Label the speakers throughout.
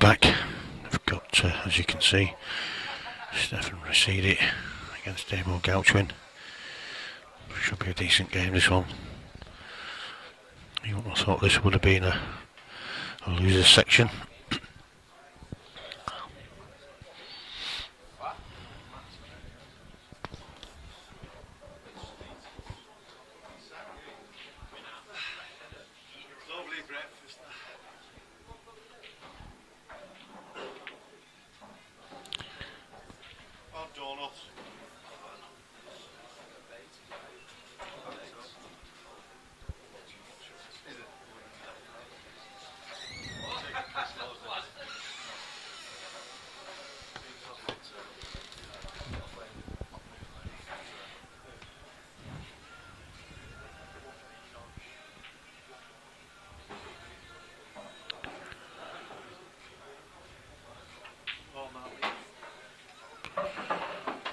Speaker 1: welcome back. We've got, as you can see, Stefan Racidi against Damo Gauchwin. Should be a decent game, this one. You wouldn't have thought this would have been a loser section.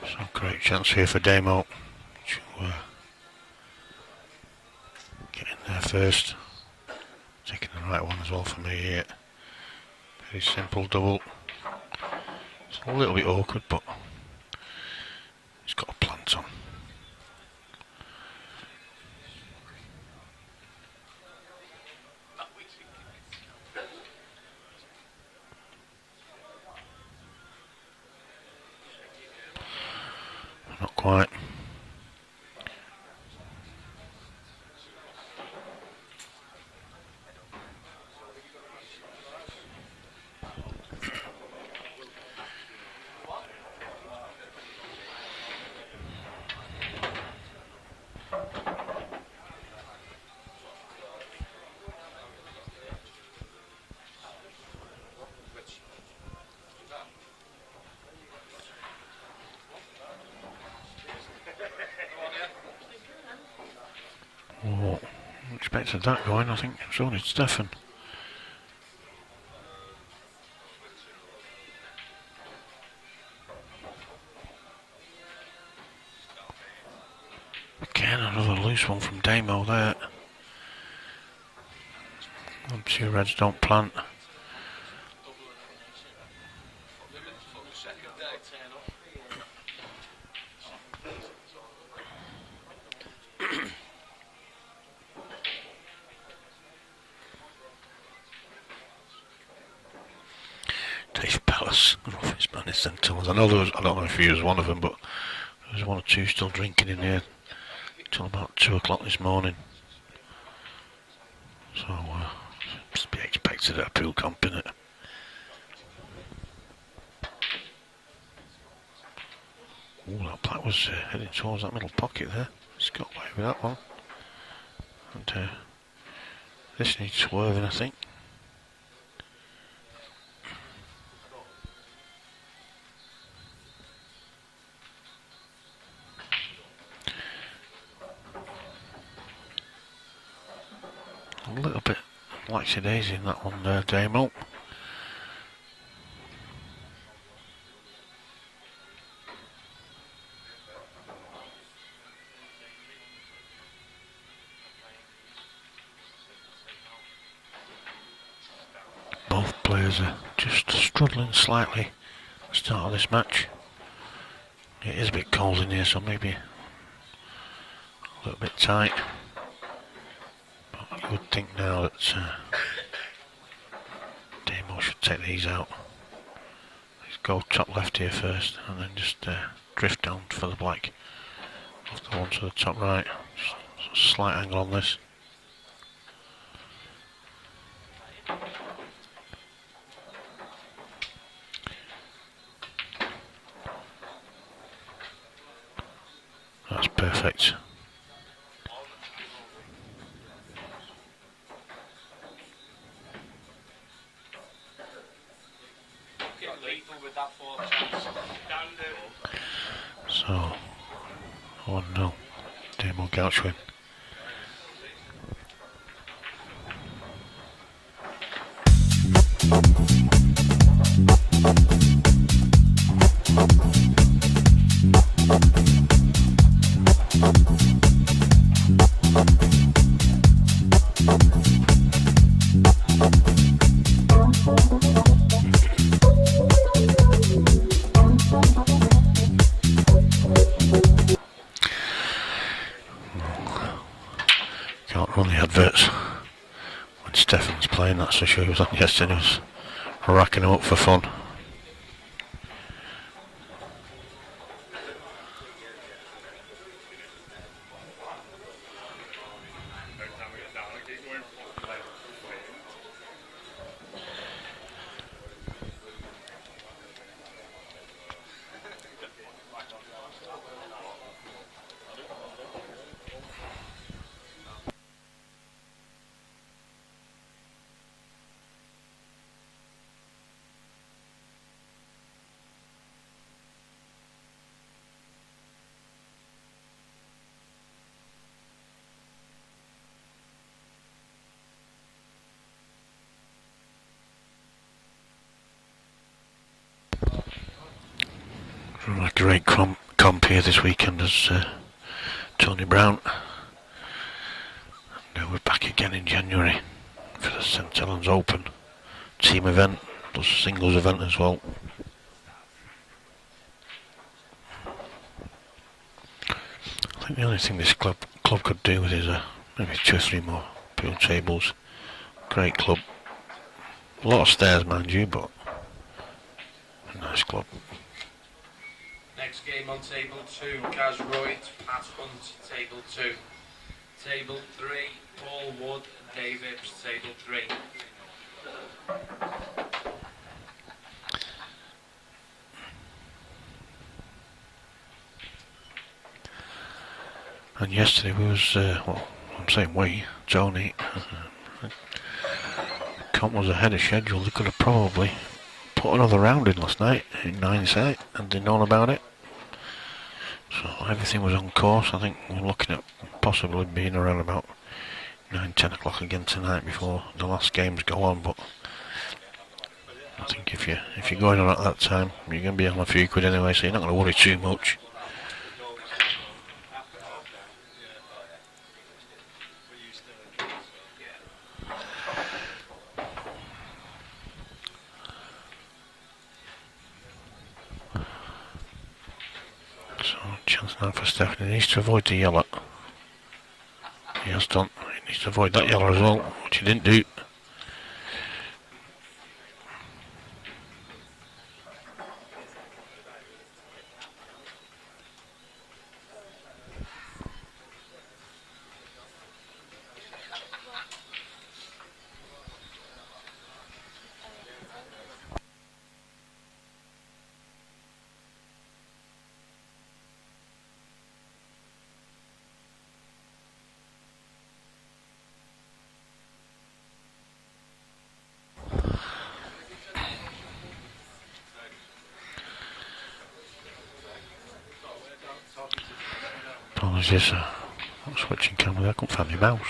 Speaker 1: So great chance here for Damo to get in there first. Taking the right one as well for me here. Very simple double. It's a little bit awkward, but he's got a plant on. Not quite. Oh, expected that going, I think. So did Stefan. Again, another loose one from Damo there. Obviously, Reds don't plant. I know there was, I don't know if he was one of them, but there was one or two still drinking in here till about 2 o'clock this morning. So, must be expected at a pool camp, innit? Oh, that black was heading towards that middle pocket there. He's got away with that one. And this needs swerving, I think. A little bit laxy daisy in that one there, Damo. Both players are just struggling slightly at the start of this match. It is a bit cold in here, so maybe a little bit tight. You would think now that Damo should take these out. Let's go top left here first and then just drift down for the black off the one to the top right. Just a slight angle on this. That's perfect. So, 1-0, Damo Gauchwin. That's the show he was on yesterday. He was racking him up for fun. A great comp here this weekend as Tony Brown. Now we're back again in January for the St Helens Open team event, plus a singles event as well. I think the only thing this club could do with is maybe 2 or 3 more pool tables. Great club. A lot of stairs, mind you, but a nice club.
Speaker 2: Next game on table 2, Gaz Royd, Pat Hunt, table 2. Table 3, Paul Wood, Dave Ipps, table 3.
Speaker 1: And yesterday we was, well, I'm saying we, Tony, comp was ahead of schedule. They could have probably put another round in last night, in hindsight, and didn't know about it. So everything was on course. I think we're looking at possibly being around about 9-10 o'clock again tonight before the last games go on. But I think if you're going on at that time, you're going to be on a few quid anyway, so you're not going to worry too much. Chance now for Stefan. He needs to avoid the yellow. He has done. He needs to avoid that yellow as well, which he didn't do. Apologies, I'm switching camera. I couldn't find my mouse.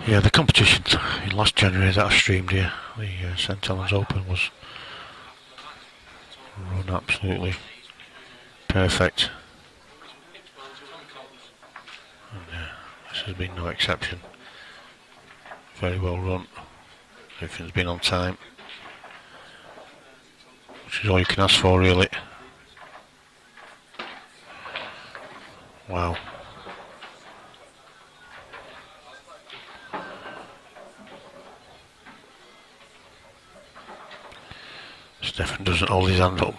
Speaker 1: Yeah, the competition in last January that I streamed here, the St Helens Open, was run absolutely perfect. And this has been no exception. Very well run. Everything's been on time, which is all you can ask for, really. Wow. Stefan doesn't hold his hand up.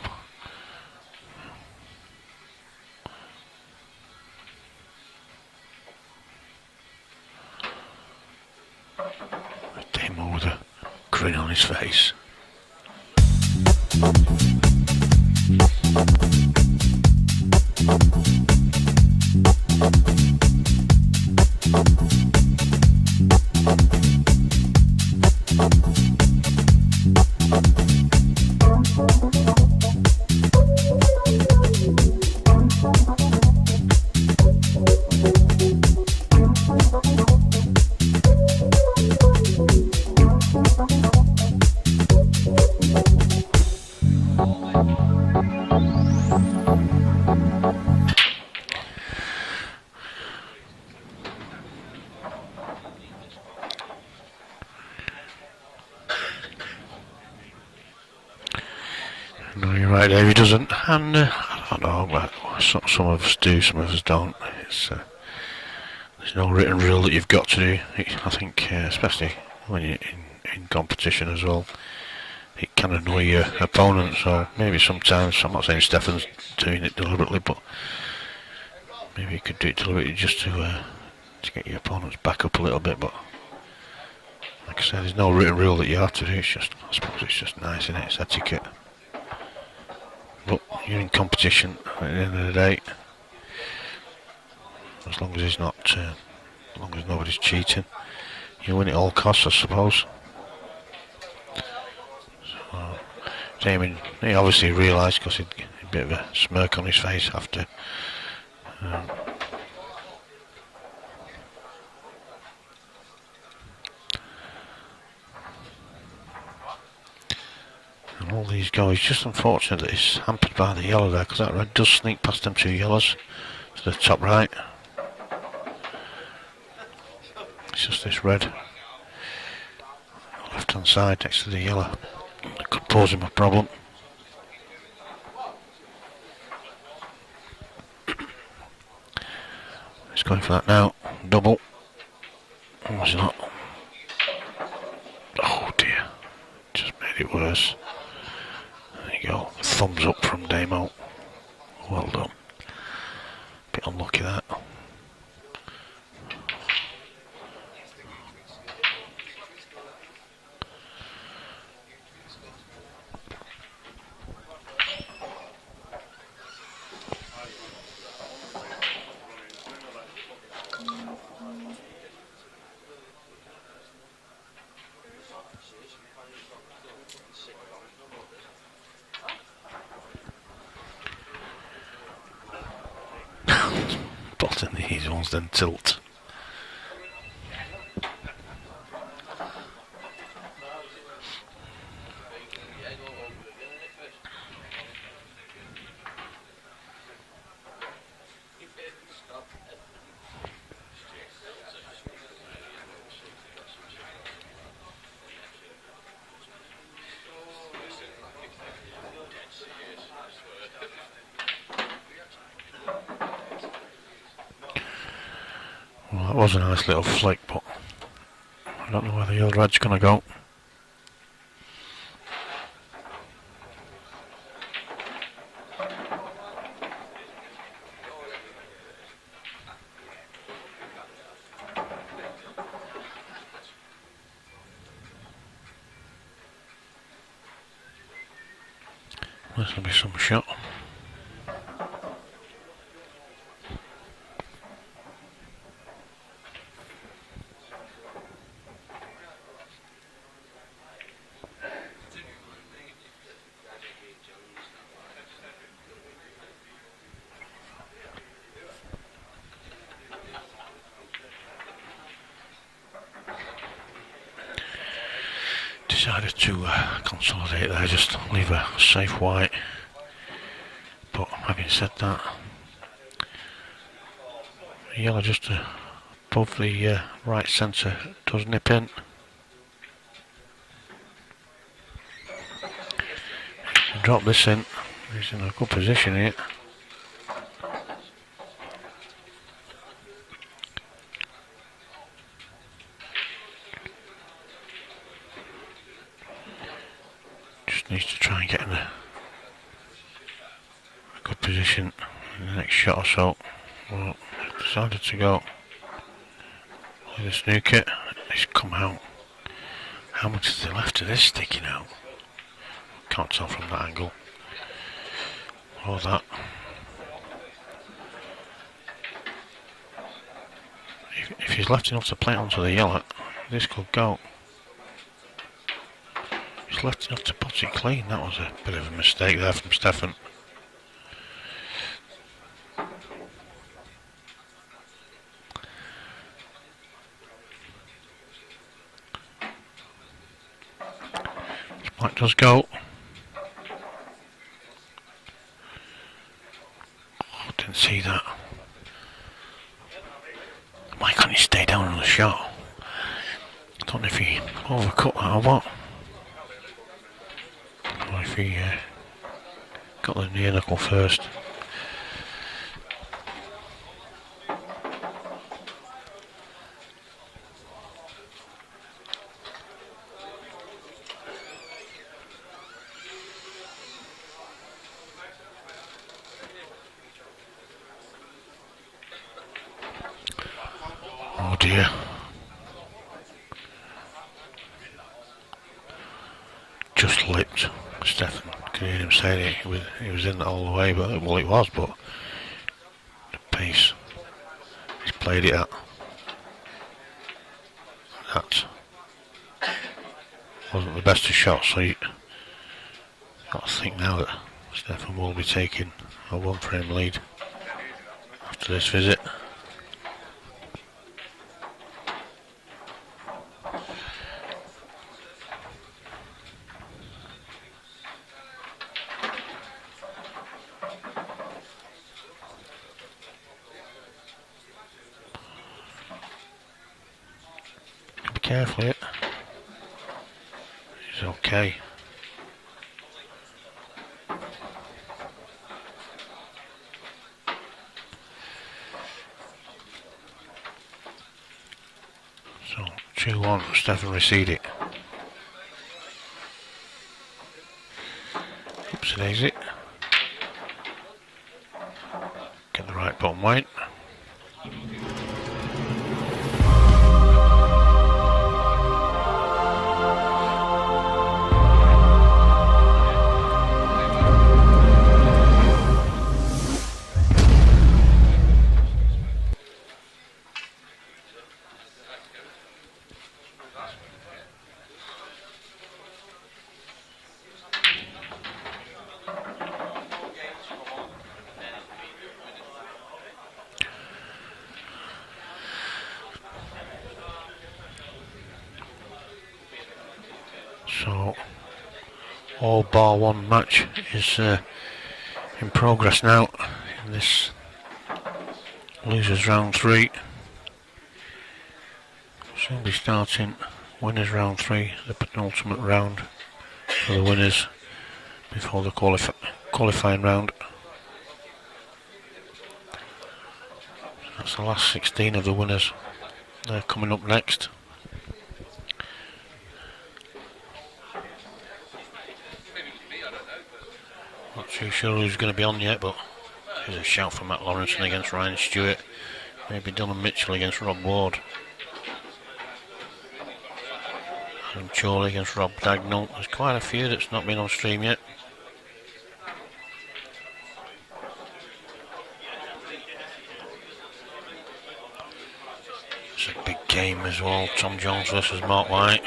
Speaker 1: Demo with a grin on his face. No, you're right, Dave. He doesn't, and I don't know. But some of us do, some of us don't. There's no written rule that you've got to do. I think, especially when you're in competition as well, it can annoy your opponent. So maybe sometimes, I'm not saying Stefan's doing it deliberately, but maybe you could do it deliberately just to get your opponents back up a little bit. But like I said, there's no written rule that you have to do. It's just, I suppose it's just nice, isn't it? It's etiquette. But you're in competition at the end of the day. As long as as long as nobody's cheating, you win at all costs, I suppose. So, Damon, he obviously realised, because he had a bit of a smirk on his face after. And all these guys, just unfortunate that it's hampered by the yellow there, because that red does sneak past them 2 yellows to the top right. It's just this red left hand side next to the yellow that could pose him a problem. He's going for that now. Double. Oh, he's not. Oh dear. Just made it worse. There you go. Thumbs up from Damo. Well done. Bit unlucky that. Bottom these ones then tilt. Well, that was a nice little flick, but I don't know where the other red's going to go. This will be some shot. Decided to consolidate there, just leave a safe white. But having said that, the yellow just above the right centre does nip in. Drop this in, he's in a good position here. Needs to try and get in a good position in the next shot or so. Well, decided to go with a snooker. It's come out. How much is there left of this sticking out? Can't tell from that angle. Or that. If he's left enough to play onto the yellow, this could go. He's left enough to pot it clean. That was a bit of a mistake there from Stefan. Black does go. Oh, didn't see that. Why can't he stay down on the shot? I don't know if he overcut that or what. Or if he Got the near knuckle first. Oh dear. Just lipped. Stefan, can you hear him saying it? He was in that all the way, but well, it was, but the pace he's played it at. That wasn't the best of shots, so you got to think now that Stefan will be taking a 1-frame lead after this visit. Be careful here. He's okay. So 2-1 for Stefan Recedi. Oopsie daisy. Get the right bottom weight. So all bar one match is in progress now in this losers round 3. Soon be starting winners round 3, the penultimate round for the winners before the qualifying round. That's the last 16 of the winners. They're coming up next. Not too sure who's going to be on yet, but there's a shout from Matt Lawrenson against Ryan Stewart. Maybe Dylan Mitchell against Rob Ward. Adam Chorley against Rob Dagnall. There's quite a few that's not been on stream yet. It's a big game as well. Tom Jones versus Mark White.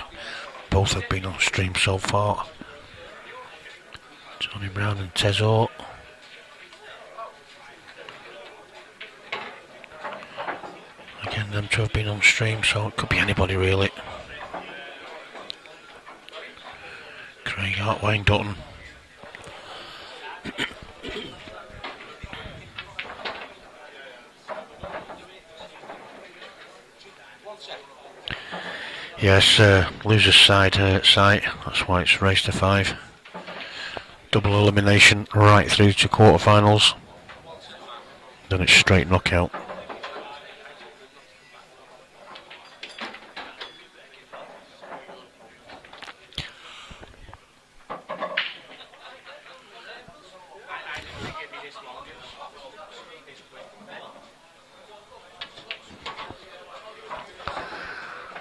Speaker 1: Both have been on stream so far. Tony Brown and Tezor. Again, them two have been on stream, so it could be anybody really. Craig Hart, Wayne Dutton. Yes, loser's side site. That's why it's race to 5. Double elimination right through to quarterfinals. Then it's straight knockout.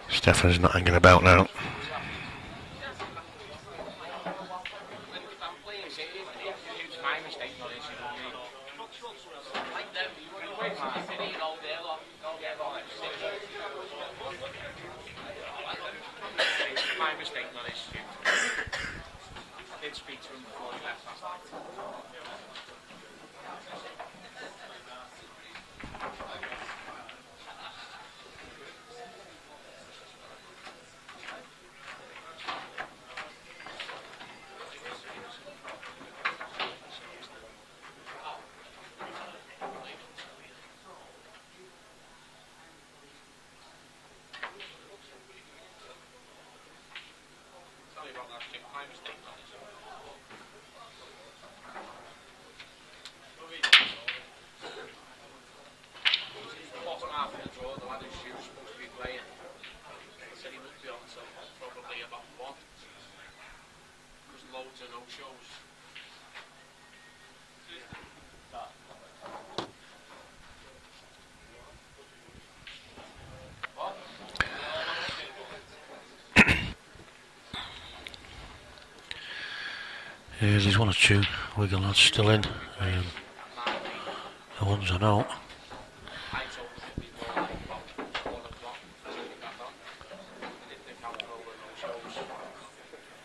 Speaker 1: Stefan's not hanging about now.
Speaker 2: lad who's supposed to be playing. He said he won't be on until probably about 1. There's loads of no-shows.
Speaker 1: Yeah, there's 1 or 2 Wigan lads still in. The ones I know.
Speaker 2: I told him it'd be more like about 1 o'clock until we got on. I didn't think how all the no-shows.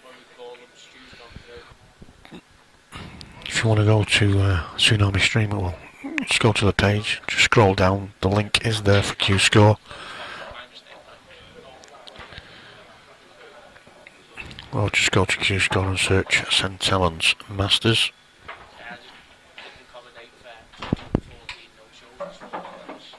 Speaker 2: When we call them, Stu's gone through.
Speaker 1: If you want to go to Tsunami Stream, well, just go to the page, just scroll down, the link is there for Q-Score. Or just go to Q-Score and search St Helens Masters.
Speaker 2: Yeah, I didn't accommodate for 14 no-shows.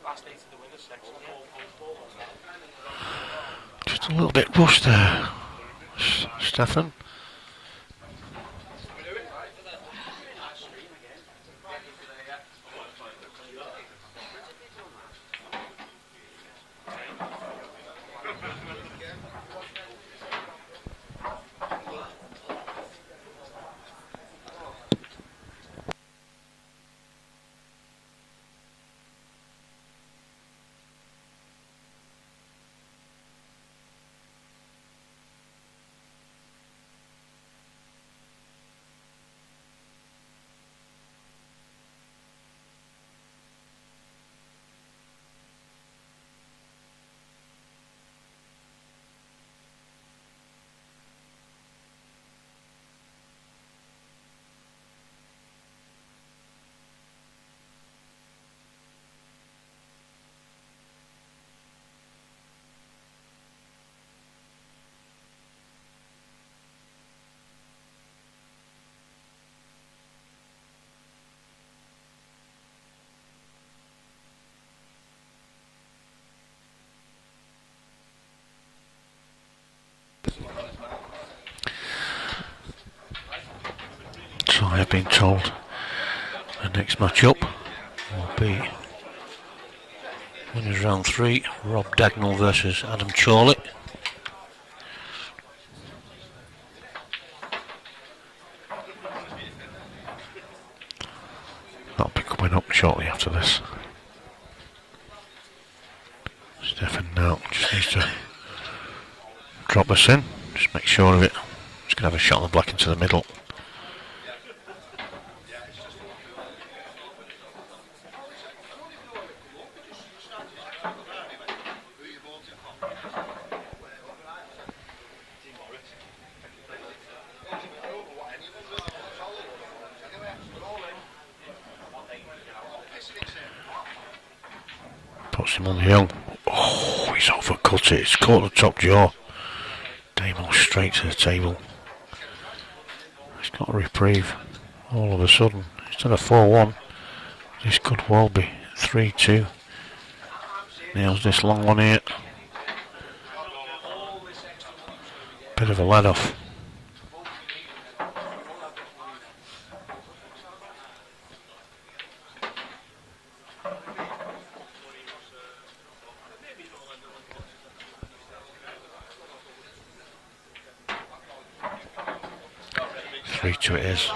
Speaker 2: Last 8 of the winners section,
Speaker 1: Just a little bit rushed there, Stefan. So I have been told the next match up will be winners round 3, Rob Dagnall versus Adam Chorley. That'll be coming up shortly after this. Stefan now just needs to drop this in, just make sure of it. Just going to have a shot on the black into the middle. Puts him on the hill. Oh, he's overcut it. It's caught the top jaw. Damo straight to the table. He's got a reprieve. All of a sudden, instead of 4-1, this could well be 3-2. Nails this long one here. Bit of a let off. Three to it is.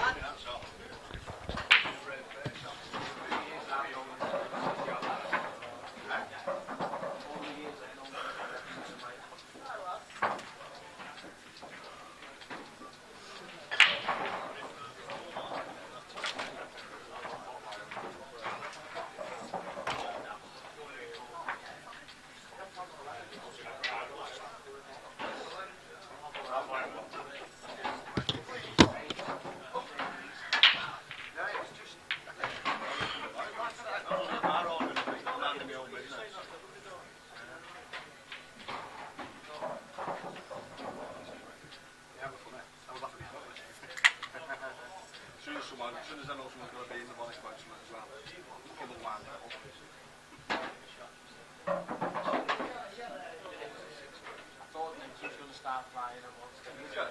Speaker 2: start flying at once. Yeah.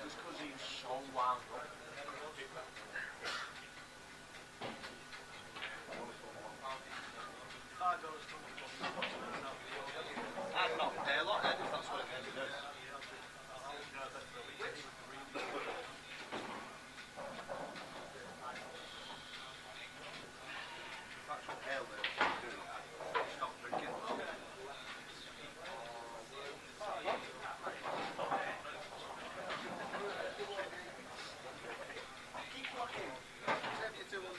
Speaker 2: Just because he was so wound up.
Speaker 3: I'd not pay a lot, Ed, if that's what it means to do. That's what ale do. Stop drinking. Keep looking. Save you 200.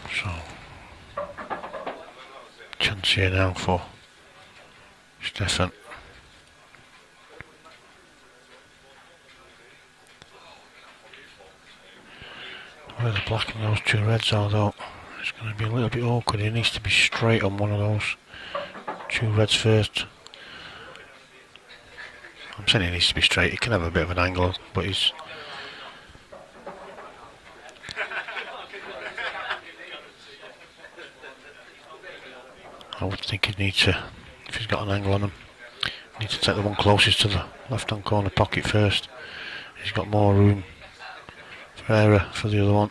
Speaker 1: So, chance here now for Stefan. Where the black and those two reds are though, it's going to be a little bit awkward. He needs to be straight on one of those two reds first. I'm saying he needs to be straight, he can have a bit of an angle, but he's... I would think he'd need to, if he's got an angle on him, need to take the one closest to the left hand corner pocket first. He's got more room for error for the other one.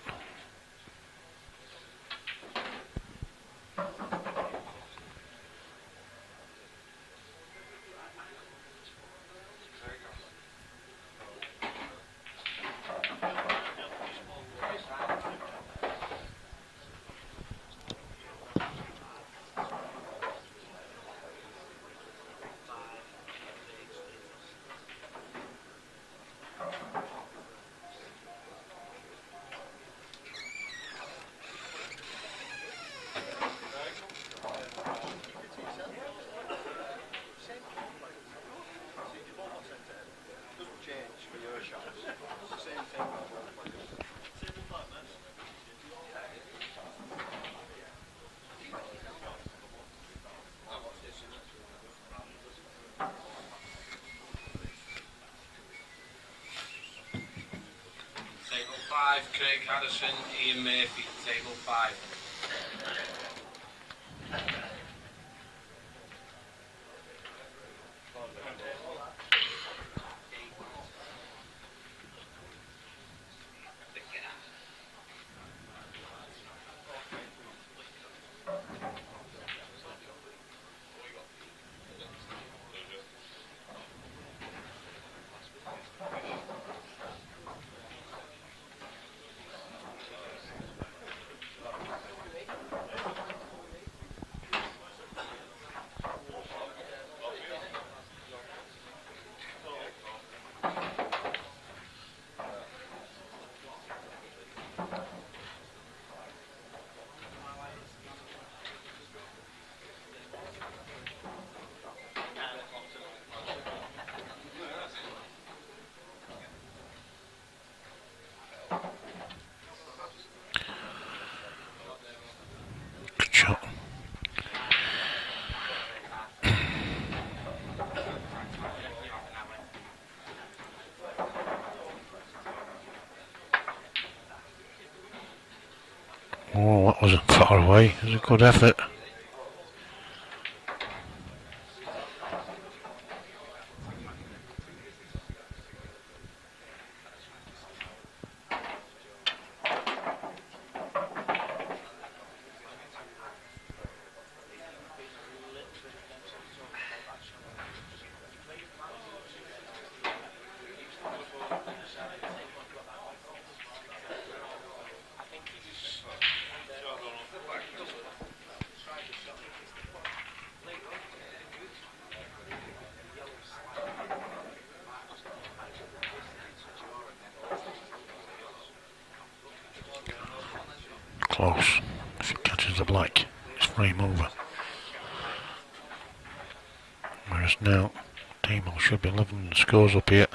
Speaker 2: Table 5, Craig Harrison, Ian Murphy, table 5.
Speaker 1: Oh, that wasn't far away. It was a good effort. Close. If it catches the black, it's frame over. Whereas now, Demo should be leveling the scores up here.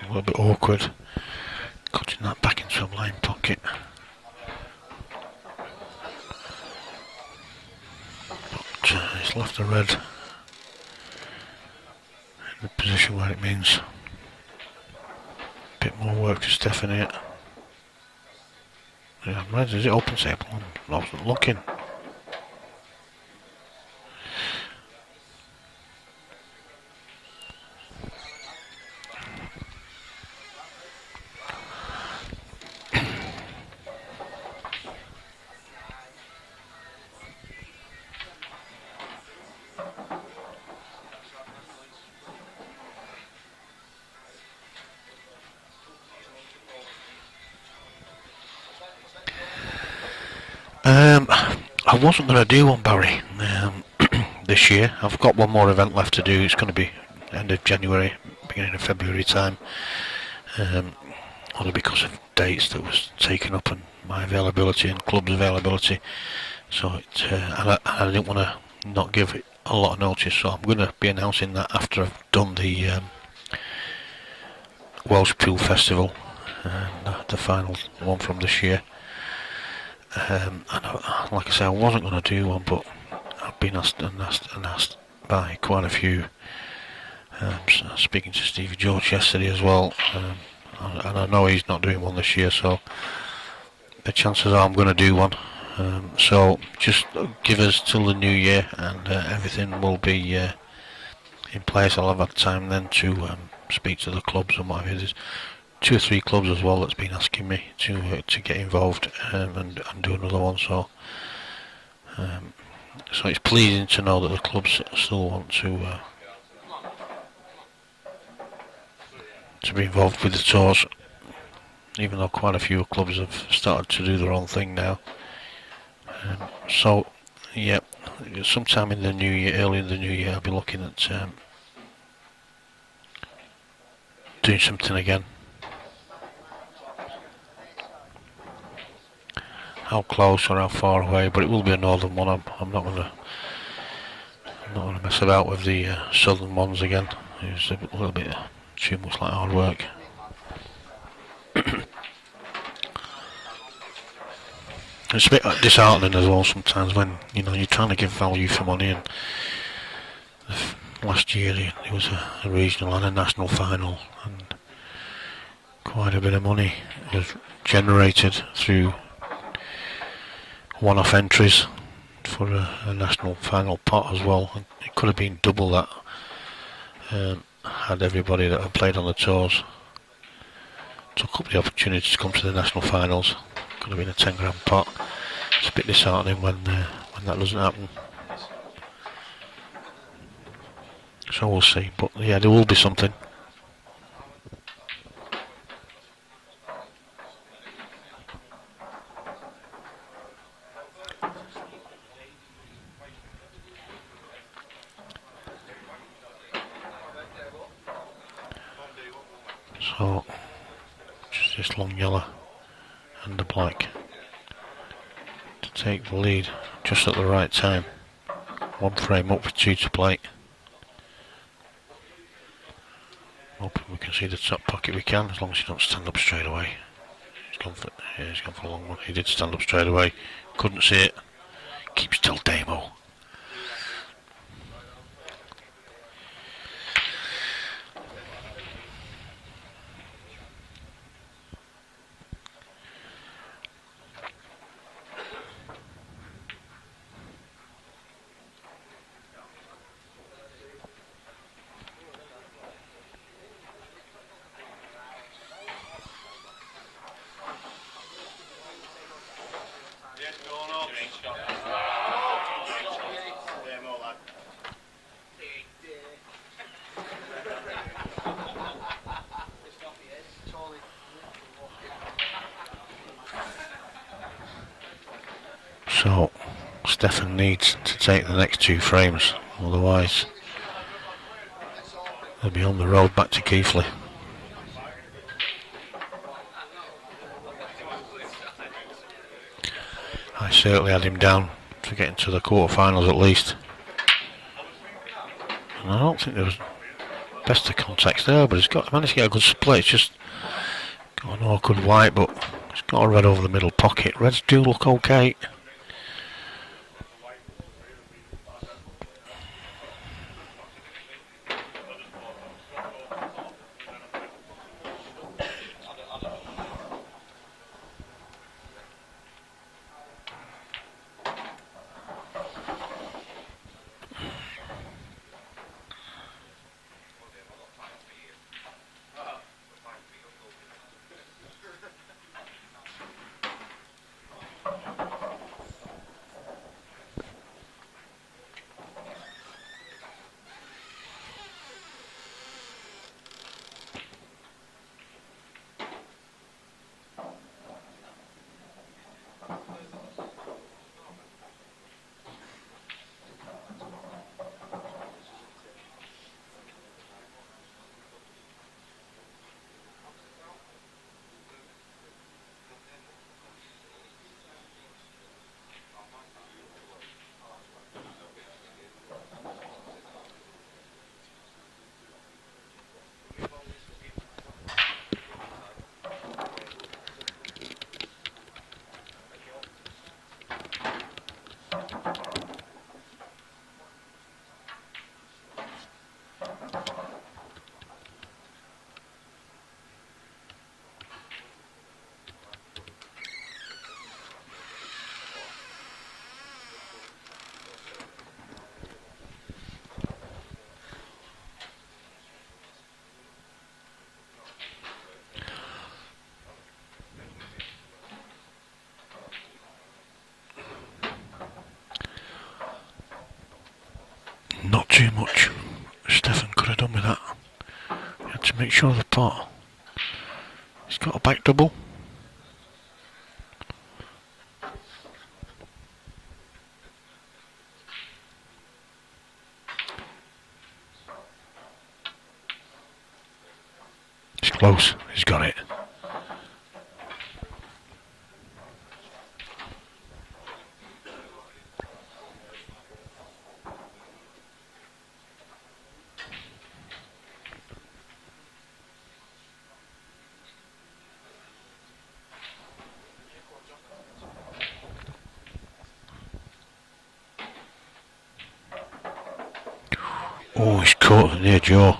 Speaker 1: A little bit awkward. Cutting that back into a line pocket. But it's left the red in the position where it means a bit more work to Stefan here. Yeah, red, is it open table? I wasn't looking. I wasn't going to do one, Barry, this year. I've got one more event left to do. It's going to be end of January, beginning of February time. Only because of dates that was taken up and my availability and club's availability. So I didn't want to not give it a lot of notice. So I'm going to be announcing that after I've done the Welsh Pool Festival, the final one from this year. And like I say, I wasn't going to do one, but I've been asked by quite a few. Speaking to Stevie George yesterday as well, and I know he's not doing one this year, so the chances are I'm going to do one. So just give us till the new year, and everything will be in place. I'll have had time then to speak to the clubs and whatever it is. 2 or 3 clubs as well that's been asking me to get involved and do another one. So it's pleasing to know that the clubs still want to be involved with the tours, even though quite a few clubs have started to do their own thing now. So yeah, sometime in the new year, early in the new year, I'll be looking at doing something again. how close or how far away, but it will be a northern one. I'm not gonna mess about with the southern ones again. It's a little bit too much like hard work. It's a bit disheartening as well sometimes when you're trying to give value for money, and last year it was a regional and a national final, and quite a bit of money was generated through one-off entries for a national final pot as well. And it could have been double that had everybody that had played on the tours took up the opportunity to come to the national finals. Could have been a 10 grand pot. It's a bit disheartening when that doesn't happen. So we'll see, but yeah, there will be something. So just this long yellow and the black to take the lead just at the right time. One frame up with 2 to play. Hoping we can see the top pocket we can, as long as he don't stand up straight away. He's gone for a long one. He did stand up straight away. Couldn't see it. Keep still, Damo. So Stefan needs to take the next 2 frames, otherwise they'll be on the road back to Keighley. I certainly had him down to get into the quarterfinals at least. And I don't think there was best of contacts there, but he's managed to get a good split. It's just got an awkward white, but he's got a red over the middle pocket. Reds do look okay. Not too much Stefan could have done with that. He had to make sure of the pot. He's got a back double. It's close. He's got it. Oh, he's caught near jaw.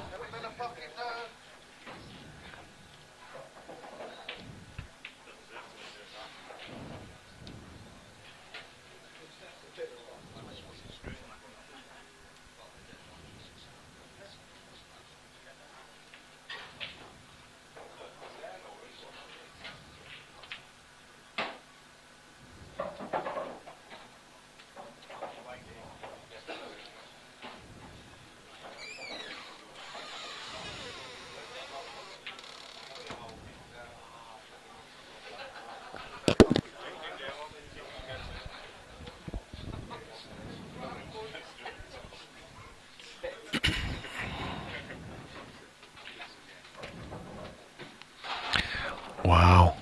Speaker 1: Wow.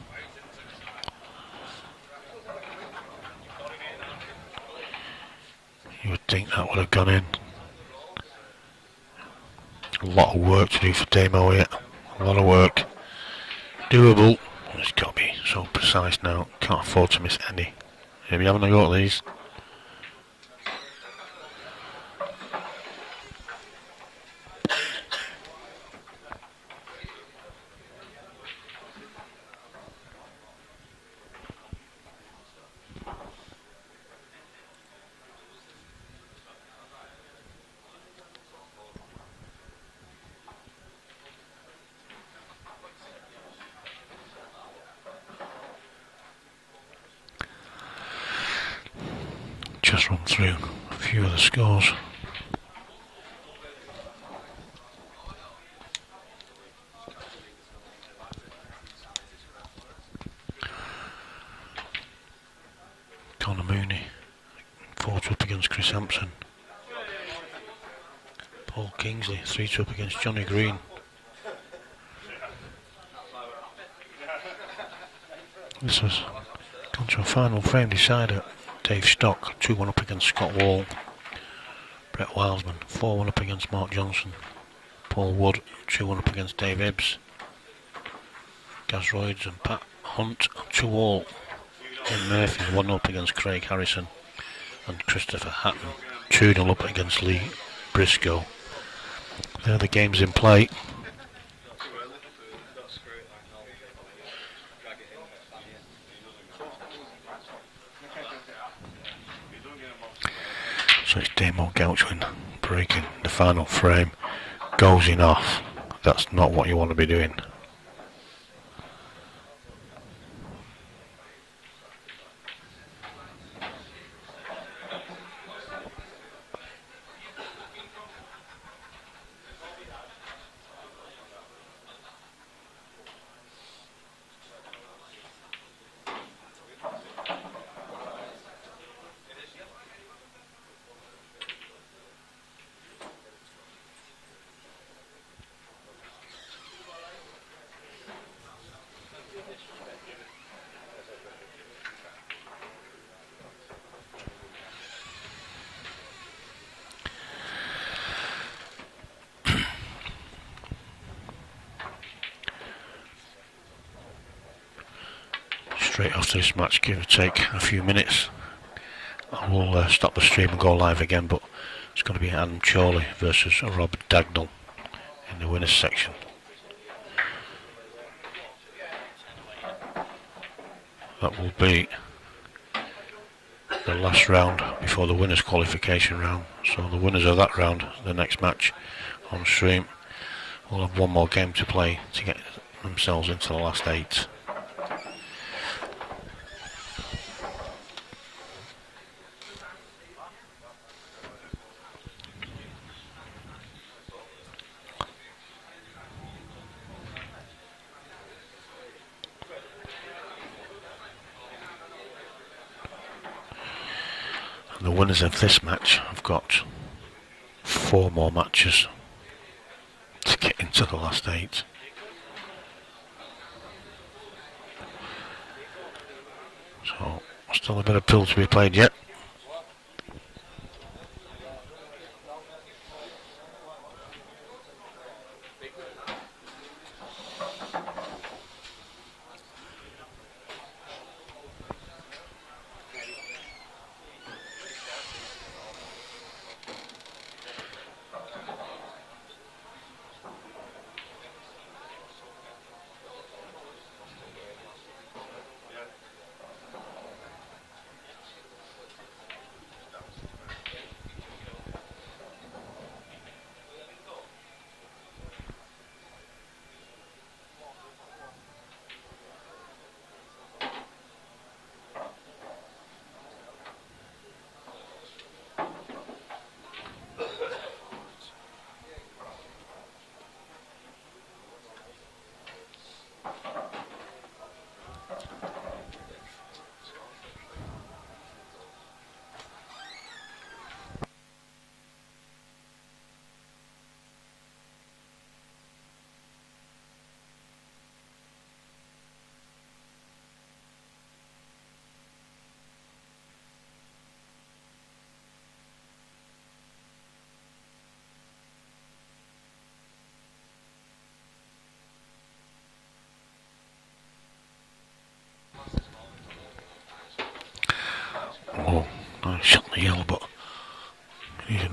Speaker 1: You would think that would have gone in. A lot of work to do for Damo here. A lot of work. Doable. It's got to be so precise now. Can't afford to miss any. Maybe having a go at these. Just run through a few of the scores. Connor Mooney, 4-2 up against Chris Hampson. Paul Kingsley, 3-2 up against Johnny Green. This has gone to a final frame decider. Dave Stock, 2-1 up against Scott Wall. Brett Wilesman, 4-1 up against Mark Johnson. Paul Wood, 2-1 up against Dave Ebbs. Gaz Royds and Pat Hunt, 2-all. Ian Murphy, 1-0 up against Craig Harrison. And Christopher Hatton, 2-0 up against Lee Briscoe. They're the games in play. So it's Damo Gouchwin breaking the final frame. Goes in off. That's not what you want to be doing. Straight after this match, give or take a few minutes, I will stop the stream and go live again, but it's going to be Adam Chorley versus Rob Dagnall in the winners section. That will be the last round before the winners qualification round. So the winners of that round, the next match on stream, will have one more game to play to get themselves into the last 8. The winners of this match have got 4 more matches to get into the last 8. So still a bit of pool to be played yet.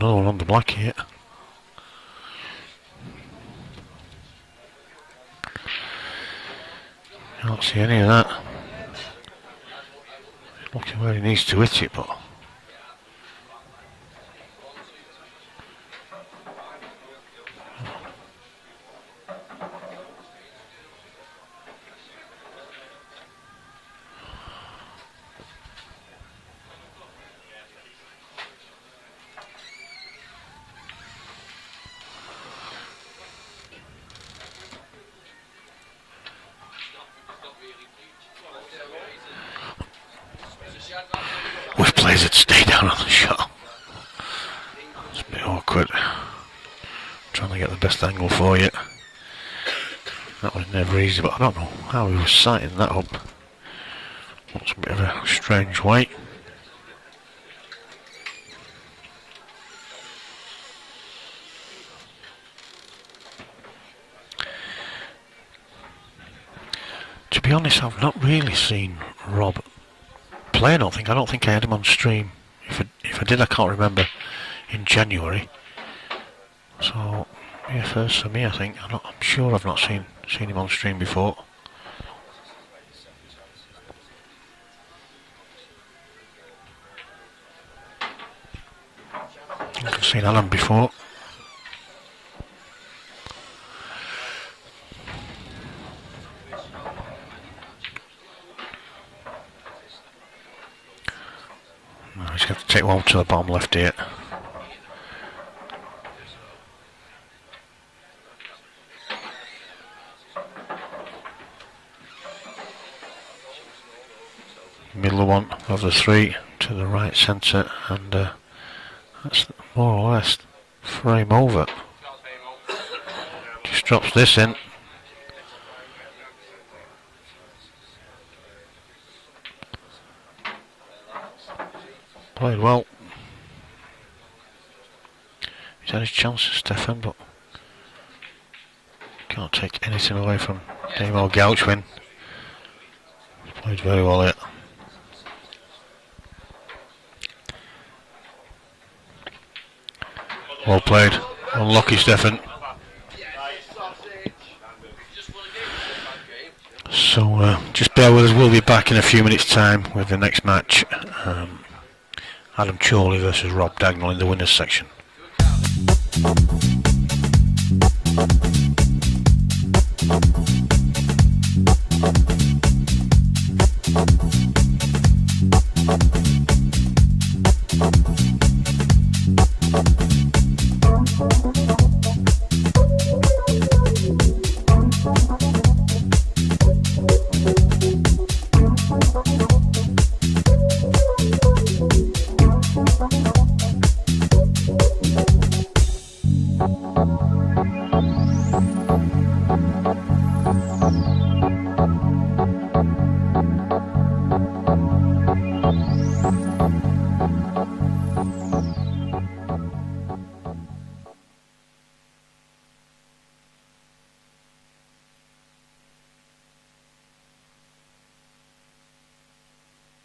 Speaker 1: another one on the black here. Can't see any of that. Looking where he needs to hit it, but which players had stayed down on the shot. It's a bit awkward. Trying to get the best angle for you. That was never easy, but I don't know how he was sighting that up. Looks a bit of a strange way. To be honest, I've not really seen Rob play. I don't think I had him on stream. If I did, I can't remember. In January. So yeah, first for me, I think. I'm sure I've not seen him on stream before. I've seen Alan before. No, he's going to take one to the bottom left here. Middle one of the three to the right centre, and that's more or less frame over. Just drops this in. Played well. He's had his chances, Stefan, but can't take anything away from Damo Gouchwin. Played very well here. Well played. Unlucky, Stefan. So just bear with us. We'll be back in a few minutes' time with the next match. Adam Chorley versus Rob Dagnall in the winners section.